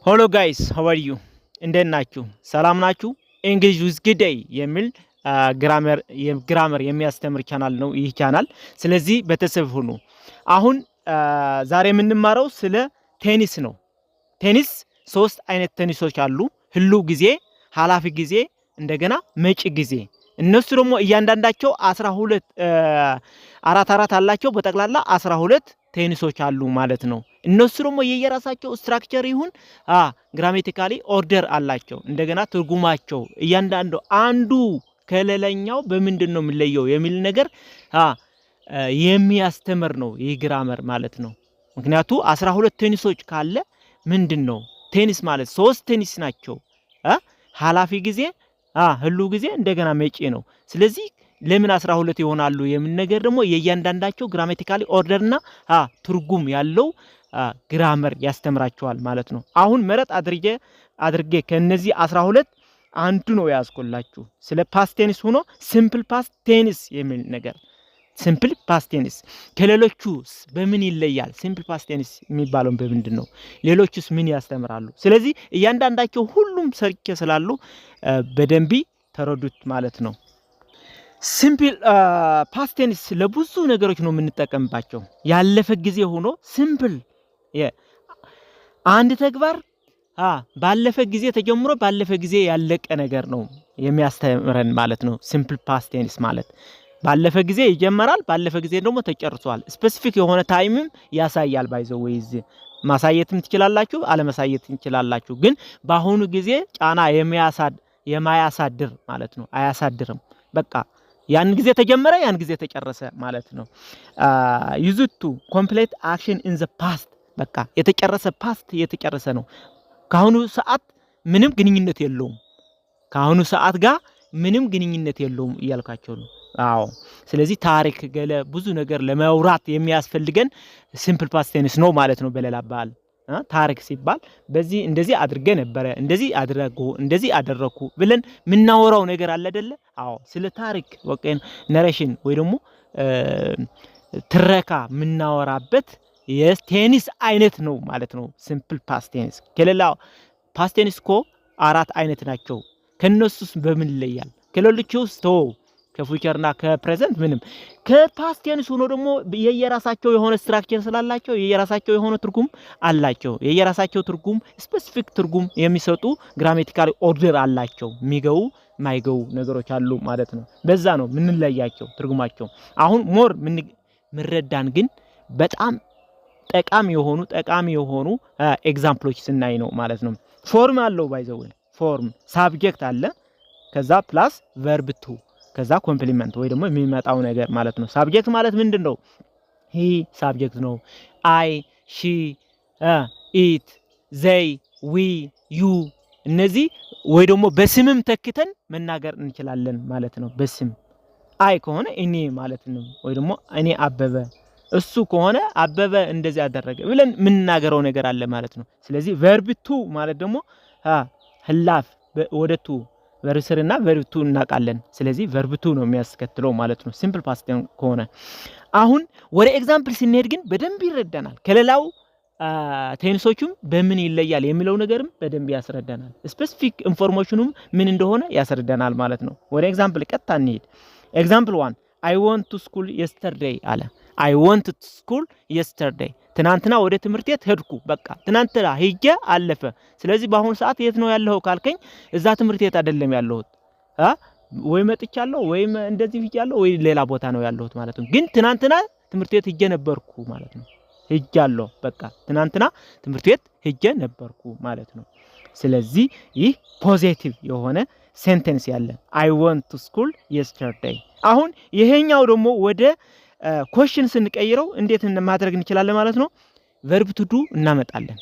Hello guys, how are you? እንዴት ናችሁ? ሰላም ናችሁ? English with Gday የሚል ግራመር የሚያስተምር ቻናል ነው ይህ ቻናል። ስለዚህ ቤተሰብ ሁኑ። አሁን ዛሬ የምንማረው ስለ ቴኒስ ነው። ቴኒስ ሶስት አይነት ቴኒሶች አሉ። ህሉ ጊዜ፣ ሐላፊ ጊዜ፣ እንደገና መጪ ጊዜ። እነሱ ደግሞ እያንዳንዳቸው 12 አራት አላቸው። በጠቅላላ 12 ቴኒሶች አሉ ማለት ነው። እነሱ ደግሞ የየራሳቸው ስትራክቸር ይሁን ግራሜቲካሊ ኦርደር አላቸው። እንደገና ትርጉማቸው እያንዳንዱ አንዱ ከሌላኛው በምንድነው የሚለየው የሚል ነገር የሚያስተምር ነው ይህ ግራመር ማለት ነው። ምክንያቱም 12 ቴኒሶች ካለ ምንድነው ቴኒስ ማለት 3 ቴኒስ ናቸው። ሐላፊ ጊዜ ህሉ ጊዜ እንደገና መጪ ነው። ስለዚህ ለምን 12 ይሆናሉ የሚል ነገር ደግሞ የእያንዳንዳቸው ግራሜቲካሊ ኦርደርና ትርጉም ያለው ግራመር ያስተምራቸዋል ማለት ነው። አሁን መረጥ አድርጌ ከነዚህ 12 አንዱ ነው ያስቆላችሁ ስለ ፓስት ቴኒስ ሆኖ ሲምፕል ፓስት ቴኒስ የሚል ነገር። ሲምፕል ፓስት ቴኒስ ከሌሎቹስ በምን ይለያል? ሲምፕል ፓስት ቴኒስ የሚባለው በምንድነው? ሌሎቹስ ምን ያስተምራሉ? ስለዚህ እያንዳንዳቸው ሁሉም ሰርቼ ስላሉ በደንብ ተረዱት ማለት ነው። ሲምፕል ፓስት ቴኒስ ለብዙ ነገሮች ነው የምንጠቀምባቸው። ያለፈ ጊዜ ሆኖ ሲምፕል አንድ ተግባር ባለፈ ጊዜ ተጀምሮ ባለፈ ጊዜ ያለቀ ነገር ነው የሚያስተምረን ማለት ነው። ሲምፕል ፓስት ቴኒስ ማለት ባለፈ ጊዜ ይጀመራል፣ ባለፈ ጊዜ ደግሞ ተጨርሷል። ስፔሲፊክ የሆነ ታይምም ያሳያል። ባይዘው ወይዝ ማሳየትም ትችላላችሁ፣ አለማሳየት ትችላላችሁ። ግን በአሁኑ ጊዜ ጫና የማያሳድር ማለት ነው። አያሳድርም። በቃ ያን ጊዜ ተጀመረ፣ ያን ጊዜ ተጨረሰ ማለት ነው። ዩዝቱ ኮምፕሌት አክሽን ኢን ዘ ፓስት በቃ የተጨረሰ ፓስት የተጨረሰ ነው። ካሁኑ ሰዓት ምንም ግንኙነት የለውም። ካሁኑ ሰዓት ጋር ምንም ግንኙነት የለውም እያልካቸው ነው። አዎ ስለዚህ ታሪክ ገለ ብዙ ነገር ለማውራት የሚያስፈልገን ሲምፕል ፓስት ቴንስ ነው ማለት ነው። በሌላ አባባል ታሪክ ሲባል በዚህ እንደዚህ አድርገ ነበር፣ እንደዚህ አደረኩ ብለን ምናወራው ነገር አለ አይደለ? አዎ ስለ ታሪክ ወቀን ነሬሽን ወይ ደግሞ ትረካ ምናወራበት የቴኒስ አይነት ነው ማለት ነው ሲምፕል ፓስት ቴንስ። ከሌላው ፓስት ቴንስ እኮ 4 አይነት ናቸው። ከነሱስ በምን ይለያል? ከሌሎቹስ ከፉቸርና ከፕሬዘንት ምንም። ከፓስት ቴንስ ሆኖ ደግሞ የየራሳቸው የሆነ ስትራክቸር ስላላቸው የየራሳቸው የሆነ ትርጉም አላቸው። የየራሳቸው ትርጉም ስፔሲፊክ ትርጉም የሚሰጡ ግራሜቲካሊ ኦርደር አላቸው። የሚገቡ ማይገቡ ነገሮች አሉ ማለት ነው። በዛ ነው ምንለያቸው ትርጉማቸው። አሁን ሞር ምንረዳን ግን በጣም ጠቃሚ የሆኑ ኤግዛምፕሎች ስናይ ነው ማለት ነው። ፎርም አለው ባይዘው ፎርም ሳብጀክት አለ፣ ከዛ ፕላስ ቨርብ ቱ ከዛ ኮምፕሊመንት ወይ ደግሞ የሚመጣው ነገር ማለት ነው። ሳብጀክት ማለት ምንድነው? ሂ ሳብጀክት ነው። አይ፣ ሺ፣ ኢት፣ ዘይ፣ ዊ፣ ዩ እነዚህ ወይ ደግሞ በስምም ተክተን መናገር እንችላለን ማለት ነው። በስም አይ ከሆነ እኔ ማለት ነው። ወይ ደግሞ እኔ አበበ፣ እሱ ከሆነ አበበ እንደዚህ አደረገ ብለን ምንናገረው ነገር አለ ማለት ነው። ስለዚህ ቨርብ ቱ ማለት ደግሞ ህላፍ ወደቱ ቨርብስርና ቨርብ ቱ እናቃለን። ስለዚህ ቨርብ ቱ ነው የሚያስከትለው ማለት ነው ሲምፕል ፓስት ከሆነ። አሁን ወደ ኤግዛምፕል ስንሄድ ግን በደንብ ይረዳናል። ከሌላው ቴንሶቹም በምን ይለያል የሚለው ነገርም በደንብ ያስረዳናል። ስፔሲፊክ ኢንፎርሜሽኑም ምን እንደሆነ ያስረዳናል ማለት ነው። ወደ ኤግዛምፕል ቀጥታ እንሄድ። ኤግዛምፕል 1 I went to school yesterday አለ። I went to school yesterday ትናንትና ወደ ትምህርት ቤት ሄድኩ። በቃ ትናንትና ሄጄ አለፈ። ስለዚህ በአሁኑ ሰዓት የት ነው ያለው ካልከኝ እዛ ትምህርት ቤት አይደለም ያለሁት። ወይ መጥቻለሁ ወይ እንደዚህ ሄጃለሁ ወይ ሌላ ቦታ ነው ያለሁት ማለት ነው። ግን ትናንትና ትምህርት ቤት ሄጄ ነበርኩ ማለት ነው። ሄጃለሁ በቃ ትናንትና ትምህርት ቤት ሄጄ ነበርኩ ማለት ነው። ስለዚህ ይህ ፖዚቲቭ የሆነ ሴንቴንስ ያለ I went to school yesterday። አሁን ይሄኛው ደግሞ ወደ ኮሽን ስንቀይረው እንዴት ማድረግ እንችላለን ማለት ነው። ቨርብ ቱ ዱ እናመጣለን።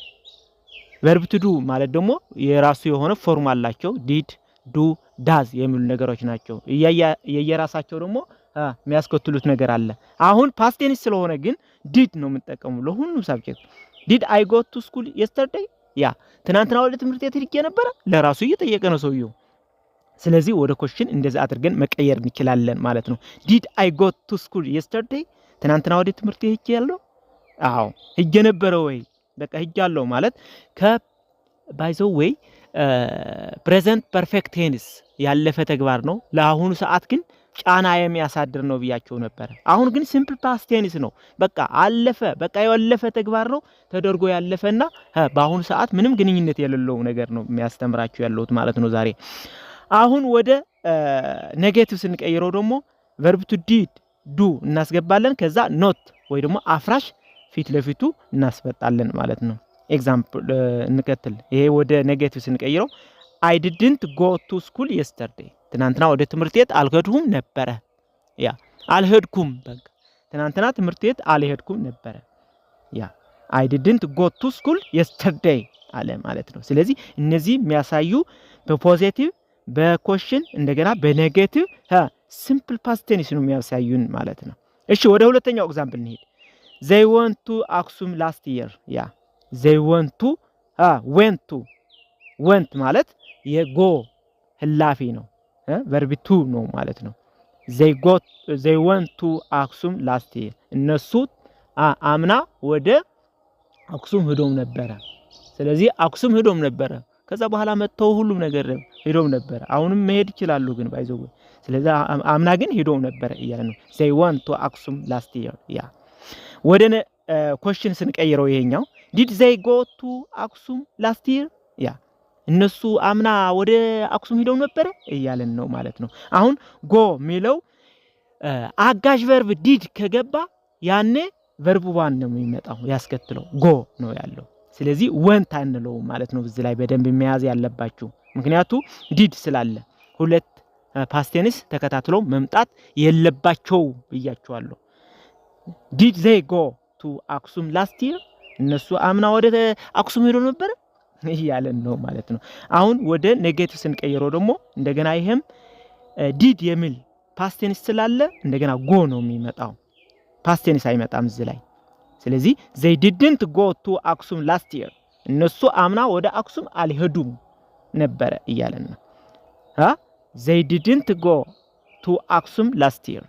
ቨርብ ቱ ዱ ማለት ደግሞ የራሱ የሆነ ፎርም አላቸው። ዲድ፣ ዱ፣ ዳዝ የሚሉ ነገሮች ናቸው። የየራሳቸው ደግሞ የሚያስከትሉት ነገር አለ። አሁን ፓስት ቴንስ ስለሆነ ግን ዲድ ነው የምንጠቀመው ለሁሉም ሳብጀክት። ዲድ I go to school yesterday ያ ትናንትና ወደ ትምህርት ቤት ሄጄ ነበር ለራሱ እየጠየቀ ነው ሰውየው። ስለዚህ ወደ ኮሽን እንደዛ አድርገን መቀየር እንችላለን ማለት ነው። ዲድ I go to school yesterday ትናንትና ወደ ትምህርት ቤት ሄጄ ያለው? አዎ ሄጄ ነበር ወይ? በቃ ሄጃለሁ ማለት ባይ ዘ ዌይ ፕሬዘንት ፐርፌክት ቴንስ ያለፈ ተግባር ነው። ለአሁኑ ሰዓት ግን ጫና የሚያሳድር ነው ብያቸው ነበር። አሁን ግን ሲምፕል ፓስት ቴንስ ነው። በቃ አለፈ፣ በቃ ያለፈ ተግባር ነው ተደርጎ ያለፈና በአሁኑ ሰዓት ምንም ግንኙነት የሌለው ነገር ነው የሚያስተምራችሁ ያለሁት ማለት ነው ዛሬ። አሁን ወደ ኔጌቲቭ ስንቀይረው ደግሞ ቨርብ ቱ ዲድ ዱ እናስገባለን። ከዛ ኖት ወይ ደግሞ አፍራሽ ፊት ለፊቱ እናስበጣለን ማለት ነው። ኤግዛምፕል እንከተል። ይሄ ወደ ኔጌቲቭ ስንቀይረው አይ ዲድንት ጎ ቱ ስኩል የስተርዴይ ትናንትና ወደ ትምህርት ቤት አልሄድኩም ነበረ። ያ አልሄድኩም፣ በቃ ትናንትና ትምህርት ቤት አልሄድኩም ነበረ። ያ አይ ዲድንት ጎ ቱ ስኩል የስተርዴይ አለ ማለት ነው። ስለዚህ እነዚህ የሚያሳዩ በፖዚቲቭ በኮሽን እንደገና በኔጌቲቭ ሲምፕል ፓስት ቴንስ ነው የሚያሳዩን ማለት ነው። እሺ ወደ ሁለተኛው ኤግዛምፕል እንሄድ። they went to አክሱም last year ያ they went to went ማለት የጎ ህላፊ ነው። ቨርብ ቱ ነው ማለት ነው። they went to አክሱም last year እነሱ አምና ወደ አክሱም ሄዶም ነበረ። ስለዚህ አክሱም ሄዶም ነበረ። ከዛ በኋላ መተው ሁሉም ነገር ሄዶም ነበረ። አሁንም መሄድ ይችላሉ ግን ባይዘው። ስለዚህ አምና ግን ሄዶም ነበረ እያለ ነው። they went to አክሱም last year ያ ወደ ኮሽን ስንቀይረው ይሄኛው did they go to አክሱም last year ያ እነሱ አምና ወደ አክሱም ሄደው ነበር እያለን ነው ማለት ነው። አሁን ጎ ሚለው አጋዥ ቨርብ ዲድ ከገባ ያኔ ቨርብ ዋን ነው የሚመጣው ያስከትለው ጎ ነው ያለው። ስለዚህ ወንት አንለው ማለት ነው። እዚህ ላይ በደንብ መያዝ ያለባችሁ ምክንያቱ ዲድ ስላለ ሁለት ፓስት ቴንስ ተከታትለው መምጣት የለባቸው ብያችኋለሁ። did they go to አክሱም last year እነሱ አምና ወደ አክሱም ሄደው ነበር ይያለን ነው ማለት ነው። አሁን ወደ ኔጌቲቭ ስንቀይረው ደግሞ እንደገና ይሄም ዲድ የሚል ፓስት ቴንስ ስላለ እንደገና ጎ ነው የሚመጣው። ፓስት ቴንስ አይመጣም እዚህ ላይ። ስለዚህ they didn't go to አክሱም last year እነሱ አምና ወደ አክሱም አልሄዱም ነበር ይያለን ነው። they didn't go to አክሱም last year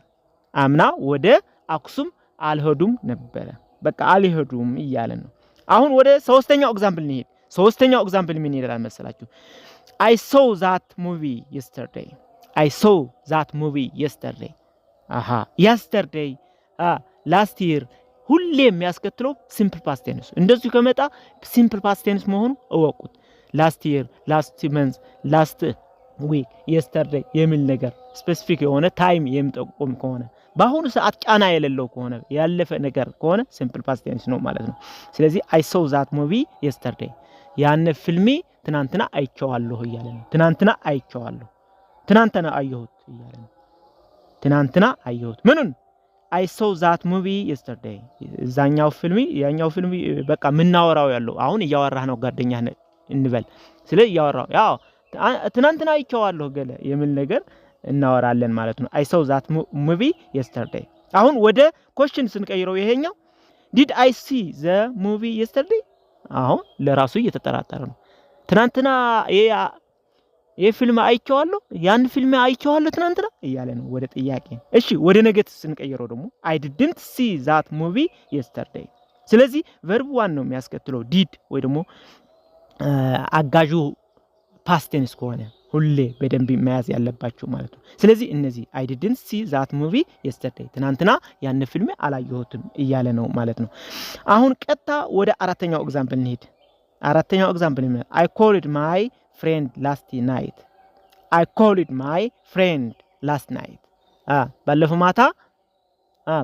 አምና ወደ አክሱም አልሄዱም ነበር። በቃ አልሄዱም ይያለን ነው። አሁን ወደ ሶስተኛው ኤግዛምፕል እንሂድ። ሶስተኛው ኤግዛምፕል ምን ይላል መሰላችሁ? I saw that movie yesterday I saw that movie yesterday yesterday last year ሁሌ የሚያስከትለው ሲምፕል ፓስት ቴንስ እንደዚህ ከመጣ ሲምፕል ፓስት ቴንስ መሆኑ እወቁት። last year last month last week yesterday የሚል ነገር ስፔሲፊክ የሆነ ታይም የሚጠቁም ከሆነ በአሁኑ ሰዓት ጫና የሌለው ከሆነ ያለፈ ነገር ከሆነ ሲምፕል ፓስት ቴንስ ነው ማለት ነው። ስለዚህ I saw that movie yesterday ያነ ፊልም ትናንትና አይቼዋለሁ እያለ ነው። ትናንትና አይቼዋለሁ፣ ትናንትና አየሁት እያለ ነው። ትናንትና አየሁት ምኑን? I saw that movie yesterday እዛኛው ፊልም ያኛው ፊልም በቃ ምናወራው ያለው አሁን እያወራህ ነው ጓደኛህ እንበል። ስለዚህ እያወራው ያው ትናንትና አይቼዋለሁ ገለ የሚል ነገር እናወራለን ማለት ነው። I saw that movie yesterday አሁን ወደ ኮሽን ስንቀይረው ይሄኛው did I see the movie yesterday አሁን ለራሱ እየተጠራጠረ ነው። ትናንትና የፊልም አይቼዋለሁ ያን ፊልም አይቼዋለሁ ትናንትና እያለ ነው ወደ ጥያቄ። እሺ ወደ ኔጌቲቭ ስንቀይረው ደግሞ I didn't see that movie yesterday ስለዚህ ቨርብ ዋን ነው የሚያስከትለው ዲድ ወይ ደግሞ አጋዡ ፓስት ቴንስ ከሆነ ሁሌ በደንብ መያዝ ያለባችሁ ማለት ነው። ስለዚህ እነዚህ I didn't see that movie yesterday ትናንትና ያን ፊልም አላየሁትም እያለ ነው ማለት ነው። አሁን ቀጥታ ወደ አራተኛው ኤግዛምፕል እንሂድ። አራተኛው ኤግዛምፕል I called my friend last night I called my friend last night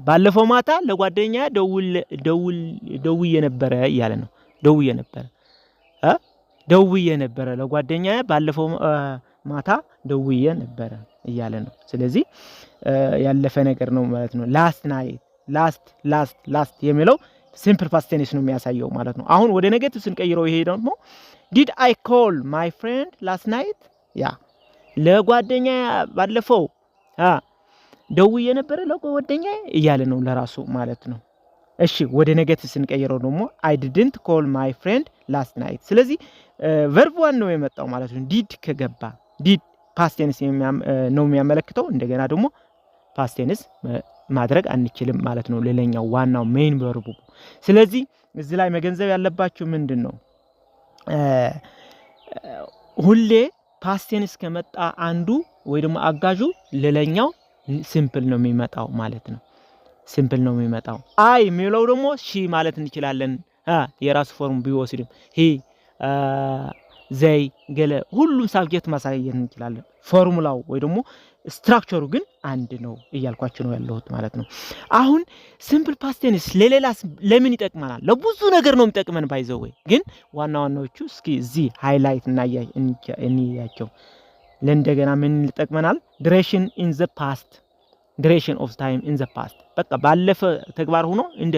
ባለፈው ማታ ለጓደኛ ደውዬ ነበረ እያለ ነው። ደውዬ ነበረ ለጓደኛ ባለፈው ማታ ደውዬ ነበረ እያለ ነው። ስለዚህ ያለፈ ነገር ነው ማለት ነው። last night last የሚለው ሲምፕል ፓስት ቴንስ ነው የሚያሳየው ማለት ነው። አሁን ወደ ኔጌቲቭ ስንቀይረው ይሄ ደግሞ did I call my friend last night ያ ለጓደኛ ባለፈው ደውዬ ነበረ ለጓደኛ እያለ ነው ለራሱ ማለት ነው። እሺ ወደ ኔጌቲቭ ስንቀይረው ደግሞ I didn't call my friend last night ስለዚህ ቨርብ ዋን ነው የመጣው ማለት ነው። ዲድ ከገባ ዲድ ፓስት ቴንስ ነው የሚያመለክተው። እንደገና ደግሞ ፓስት ቴንስ ማድረግ አንችልም ማለት ነው ሌላኛው ዋናው ሜን ቨርቡ። ስለዚህ እዚህ ላይ መገንዘብ ያለባችሁ ምንድነው ሁሌ ፓስት ቴንስ ከመጣ አንዱ ወይ ደግሞ አጋዡ ሌላኛው ሲምፕል ነው የሚመጣው ማለት ነው። ሲምፕል ነው የሚመጣው። አይ የሚለው ደግሞ ሺ ማለት እንችላለን። የራሱ ፎርም ቢወስድም ሂ ዘይ ገለ ሁሉም ሳብጀክት ማሳየት እንችላለን። ፎርሙላው ወይ ደግሞ ስትራክቸሩ ግን አንድ ነው እያልኳችሁ ነው ያለሁት ማለት ነው። አሁን ሲምፕል ፓስት ቴንስ ለሌላ ለምን ይጠቅመናል? ለብዙ ነገር ነው የሚጠቅመን ባይዘው ወይ ግን ዋና ዋናዎቹ እስኪ እዚህ ሃይላይት እንያቸው። ለእንደገና ምን ይጠቅመናል? ዱሬሽን ኢን ዘ ፓስት ዱሬሽን ኦፍ ታይም ኢን ዘ ፓስት በቃ ባለፈ ተግባር ሆኖ እንደ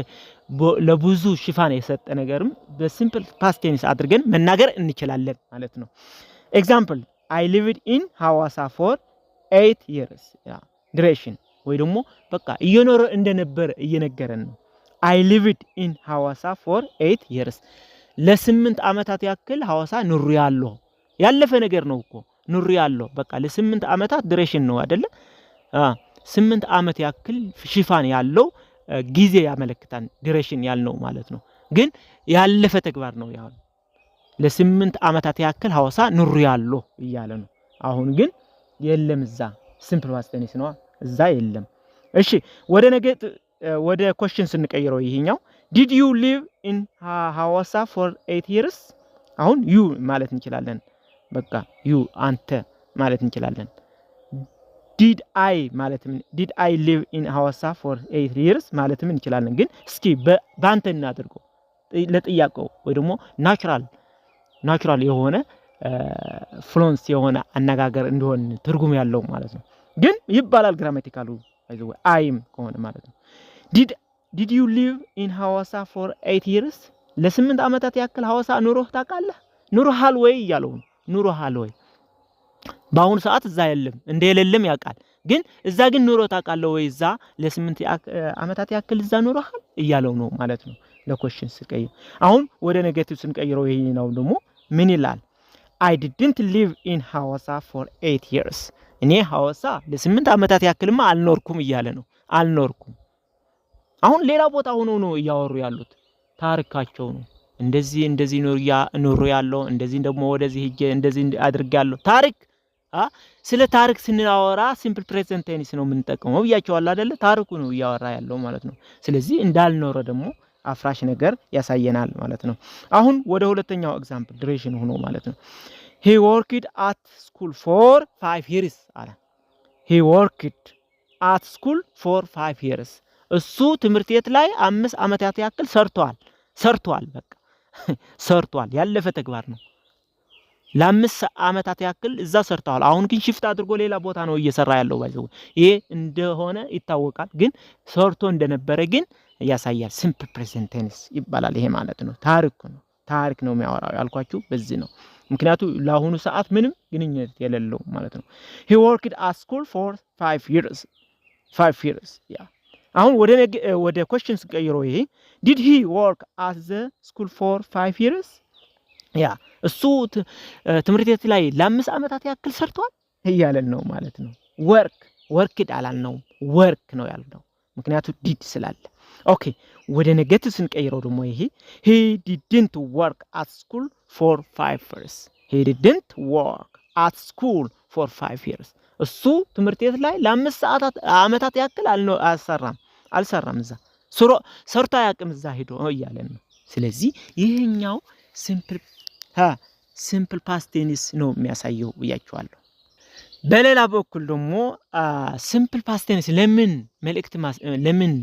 ለብዙ ሽፋን የሰጠ ነገርም በሲምፕል ፓስት ቴንስ አድርገን መናገር እንችላለን ማለት ነው። ኤግዛምፕል አይ ሊቭድ ኢን ሐዋሳ ፎር 8 years ዱሬሽን ወይ ደግሞ በቃ እየኖረ እንደነበረ እየነገረን ነው። አይ ሊቭድ ኢን ሐዋሳ ፎር 8 years ለ8 ዓመታት ያክል ሐዋሳ ኑሬያለሁ። ያለፈ ነገር ነው እኮ ኑሬያለሁ በቃ ለ8 ዓመታት ዱሬሽን ነው አይደለ? 8 ዓመት ያክል ሽፋን ያለው ጊዜ ያመለክታል ዱሬሽን ያልነው ማለት ነው። ግን ያለፈ ተግባር ነው ያው ለ8 ዓመታት ያክል ሐዋሳ ኑሬያለሁ እያለ ነው። አሁን ግን የለም እዛ ሲምፕል ፓስት ቴንስ ነው እዛ የለም። እሺ ወደ question ስንቀይረው ይሄኛው did you live in ሐዋሳ for 8 years አሁን you ማለት እንችላለን። በቃ you አንተ ማለት እንችላለን። did I live in ሐዋሳ for 8 years ማለትም እንችላለን። ግን እስኪ ባንተ እናድርገው ለጥያቄው ወይ ደግሞ ናቹራል የሆነ ፍሉንስ የሆነ አነጋገር እንደሆነ ትርጉም ያለው ማለት ነው። ግን ይባላል ግራማቲካሉ ባይዘው አይም ከሆነ ማለት ነው። did you live in ሐዋሳ for 8 years ለ8 ዓመታት ያክል ሐዋሳ ኑሮህ ታውቃለህ? ኑሮሃል ወይ እያለው ኑሮሃል ወይ በአሁኑ ሰዓት እዛ የለም እንደሌለም ያውቃል። ግን እዛ ግን ኑሮ ታውቃለህ ወይ እዛ ለ8 ዓመታት ያክል እዛ ኑሮሃል እያለው ነው ማለት ነው። ለኮሽን ስቀይር አሁን ወደ ኔጌቲቭ ስንቀይረው ይሄ ነው ደግሞ ምን ይላል? I didn't live in ሐዋሳ for 8 years እኔ ሐዋሳ ለ8 ዓመታት ያክልማ አልኖርኩም እያለ ነው። አልኖርኩም አሁን ሌላ ቦታ ሆኖ ነው እያወሩ ያሉት ታሪካቸው ነው። እንደዚህ ኑሮ ያለው እንደዚህ ደግሞ ወደዚህ ሄጄ እንደዚህ አድርጋለሁ ታሪክ ስለ ታሪክ ስናወራ ሲምፕል ፕሬዘንት ቴንስ ነው የምንጠቀመው ብያቸዋለሁ አይደለ? ታሪኩ ነው እያወራ ያለው ማለት ነው። ስለዚህ እንዳልኖረ ደግሞ አፍራሽ ነገር ያሳየናል ማለት ነው። አሁን ወደ ሁለተኛው ኤግዛምፕል ዱሬሽን ሆኖ ማለት ነው። he worked at school for 5 years አለ። he worked at school for 5 years እሱ ትምህርት ቤት ላይ 5 ዓመታት ያክል ሰርቷል በቃ ሰርቷል ያለፈ ተግባር ነው። ለ5 ዓመታት ያክል እዛ ሰርቷል። አሁን ግን ሽፍት አድርጎ ሌላ ቦታ ነው እየሰራ ያለው ባይዘው ይሄ እንደሆነ ይታወቃል። ግን ሰርቶ እንደነበረ ግን ያሳያል። ሲምፕል ፕሬዘንት ቴንስ ይባላል ይሄ ማለት ነው። ታሪክ ነው የሚያወራው ያልኳችሁ በዚህ ነው። ምክንያቱም ለአሁኑ ሰዓት ምንም ግንኙነት የሌለው ማለት ነው። he worked at school for 5 years አሁን ወደ question ስቀይረው ይሄ did he work at the school for 5 years እሱ ትምህርት ቤት ላይ ለ5 ዓመታት ያክል ሰርቷል እያለን ነው ማለት ነው። worked አላልነው work ነው ያልነው ምክንያቱም did ስላለ። ኦኬ ወደ ኔጌቲቭ ስንቀይረው ደግሞ ይሄ he didn't work at school for 5 years he didn't work at school for 5 years እሱ ትምህርት ቤት ላይ ለ5 ዓመታት ያክል አልሰራም እዛ ሰርቶ ያቅም እዛ ሄዶ እያለን ነው። ስለዚህ ይሄኛው ሲምፕል ፓስት ቴንስ ነው የሚያሳየው ብያችኋለሁ። በሌላ በኩል ደግሞ ሲምፕል ፓስት ቴንስ ለምን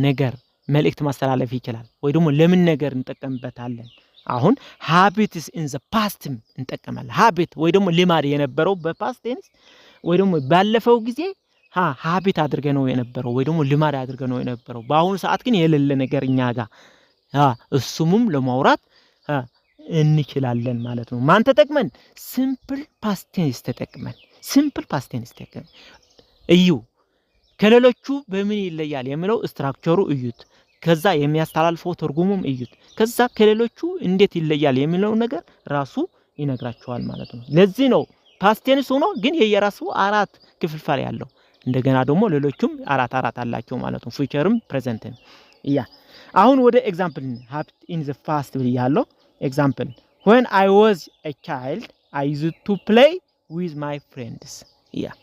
ነገር መልእክት ማስተላለፍ ይችላል ወይ ደግሞ ለምን ነገር እንጠቀምበታለን? አሁን habits in the past እንጠቀማለን። habit ወይ ደግሞ ልማድ የነበረው በፓስት ቴንስ ወይ ደግሞ ባለፈው ጊዜ habit አድርገን ነው የነበረው ወይ ደግሞ ልማድ አድርገን ነው የነበረው። በአሁኑ ሰዓት ግን የሌለ ነገር እኛ ጋር እሱሙም ለማውራት እንችላለን ማለት ነው። ማን ተጠቅመን? ሲምፕል ፓስት ቴንስ ተጠቅመን እዩ። ከሌሎቹ በምን ይለያል የሚለው ስትራክቸሩ እዩት። ከዛ የሚያስተላልፈው ትርጉሙም እዩት። ከዛ ከሌሎቹ እንዴት ይለያል የሚለው ነገር ራሱ ይነግራቸዋል ማለት ነው። ለዚህ ነው ፓስት ቴንስ ሆኖ ግን የየራሱ 4 ክፍልፋይ ያለው እንደገና ደግሞ ሌሎቹም 4 አላቸው ማለት ነው። ፊውቸርም ፕሬዘንትም አሁን ወደ ኤግዛምፕል habit in the past ብያለሁ። ኤግዛምፕል when I was a child I used to play with my friends. Yeah.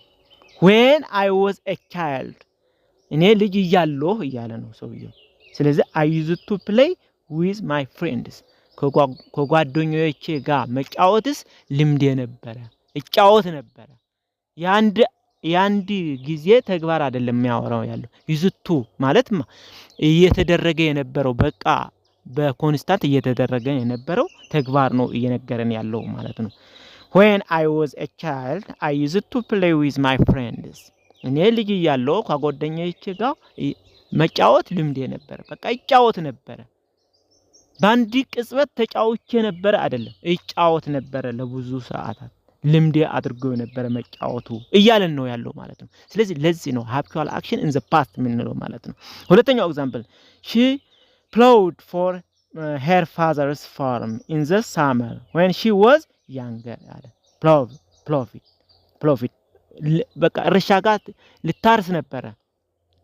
When I was a child. እኔ ልጅ እያለሁ እያለ ነው ሰውየው። ስለዚህ I used to play with my friends. ከጓደኞቼ ጋር መጫወትስ ልምዴ ነበረ። እጫወት ነበረ። ያንድ ጊዜ ተግባር አይደለም የሚያወራው ያለው። used to ማለት እየተደረገ የነበረው በቃ በኮንስታንት እየተደረገ የነበረው ተግባር ነው እየነገረን ያለው ማለት ነው። When I was a child, I used to play with my friends. እኔ ልጅ እያለሁ ከጓደኞቼ ጋር መጫወት ልምዴ ነበረ። በቃ እጫወት ነበረ። በአንድ ቅጽበት ተጫውቼ ነበረ አይደለም፣ እጫወት ነበረ ለብዙ ሰዓታት። ልምዴ አድርገው ነበረ መጫወቱ እያለን ነው ያለው ማለት ነው። ስለዚህ ለዚህ ነው habitual action in the past የምንለው ማለት ነው። ሁለተኛው ኤግዛምፕል she plowed for her father's farm in the summer when she was younger አለ። plowed በቃ እርሻ ጋር ልታርስ ነበረ።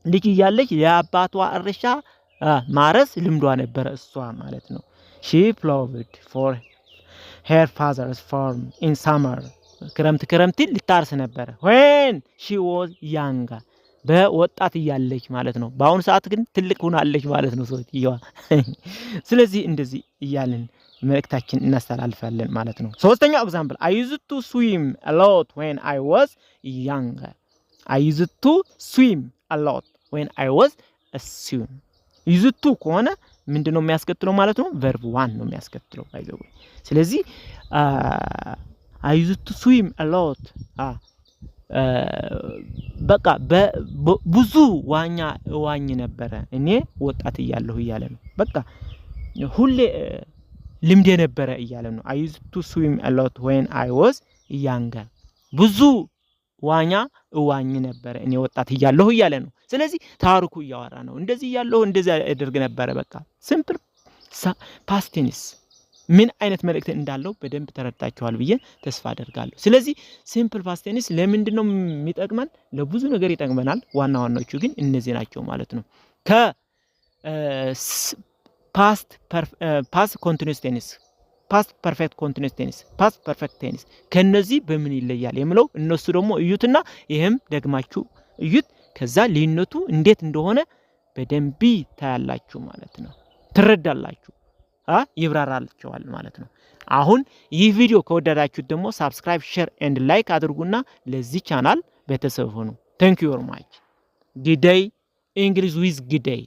ልጅ እያለች የአባቷ እርሻ ማረስ ልምዷ ነበረ እሷ ማለት ነው። she plowed for her father's farm in summer ክረምት ልታርስ ነበረ when she was younger በወጣት እያለች ማለት ነው። በአሁኑ ሰዓት ግን ትልቅ ሆናለች ማለት ነው ሰውየዋ። ስለዚህ እንደዚህ እያልን መልእክታችን እናስተላልፋለን ማለት ነው። ሶስተኛው ኤግዛምፕል I used to swim a lot when I was younger. I used to swim a lot when I was a swim. used to ከሆነ ምንድነው የሚያስከትለው ማለት ነው? verb 1 ነው የሚያስከትለው by the way። ስለዚህ I used to swim a lot በቃ ብዙ ዋኝ ነበረ እኔ ወጣት እያለሁ እያለ ነው። በቃ ሁሌ ልምዴ ነበረ እያለ ነው። I used to swim a lot when I was younger. ብዙ ዋኝ ነበረ እኔ ወጣት እያለሁ እያለ ነው። ስለዚህ ታሪኩ እያወራ ነው። እንደዚህ እያለሁ እንደዚህ አደርግ ነበረ። በቃ ሲምፕል ፓስት ቴንስ ምን አይነት መልእክት እንዳለው በደንብ ተረድታችኋል ብዬ ተስፋ አደርጋለሁ። ስለዚህ ሲምፕል ፓስት ቴንስ ለምንድን ነው የሚጠቅመን? ለብዙ ነገር ይጠቅመናል። ዋናዎቹ ግን እነዚህ ናቸው ማለት ነው። ፓስት ኮንቲኒዩስ ቴንስ፣ ፓስት ፐርፌክት ኮንቲኒዩስ ቴንስ፣ ፓስት ፐርፌክት ቴንስ ከነዚህ በምን ይለያል የሚለው እነሱ ደግሞ እዩትና ይሄም ደግማችሁ እዩት። ከዛ ልዩነቱ እንዴት እንደሆነ በደንብ ታያላችሁ ማለት ነው። ትረዳላችሁ፣ ይብራራላችኋል ማለት ነው። አሁን ይህ ቪዲዮ ከወደዳችሁት ደግሞ ሳብስክራይብ፣ ሼር ኤንድ ላይክ አድርጉና ለዚህ ቻናል ቤተሰብ ሁኑ። Thank you very much. Good day, English with good day.